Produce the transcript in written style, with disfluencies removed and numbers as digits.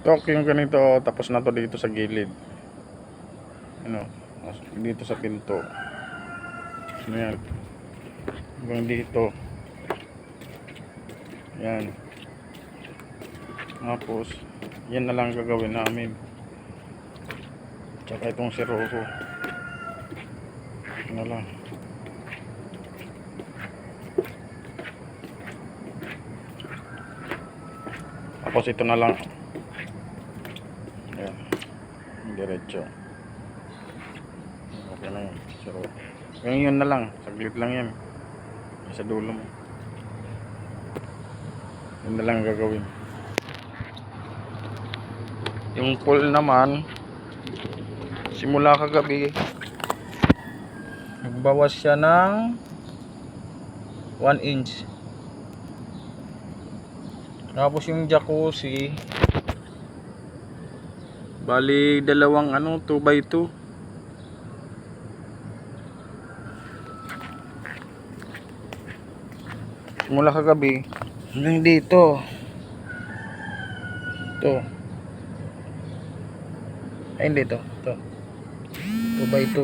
Tok yung ganito, tapos na to dito sa gilid. Ano, dito sa pinto. Ayan. Hanggang dito. Yan. Tapos, yan na lang gagawin namin. Tsaka itong siroko. Ano lang. Tapos ito na lang. Ayan. Diretso. Okay na yun. Siroko. Yun na lang. Saglit lang yan. Sa dulo mo. Yun na lang gagawin. Yung pole naman, simula kagabi, nagbawas siya ng 1 inch. Tapos yung jacuzzi, bali dalawang 2x2. Simula kagabi hanggang dito. Ito. Ay hindi to. Ito. 2x2.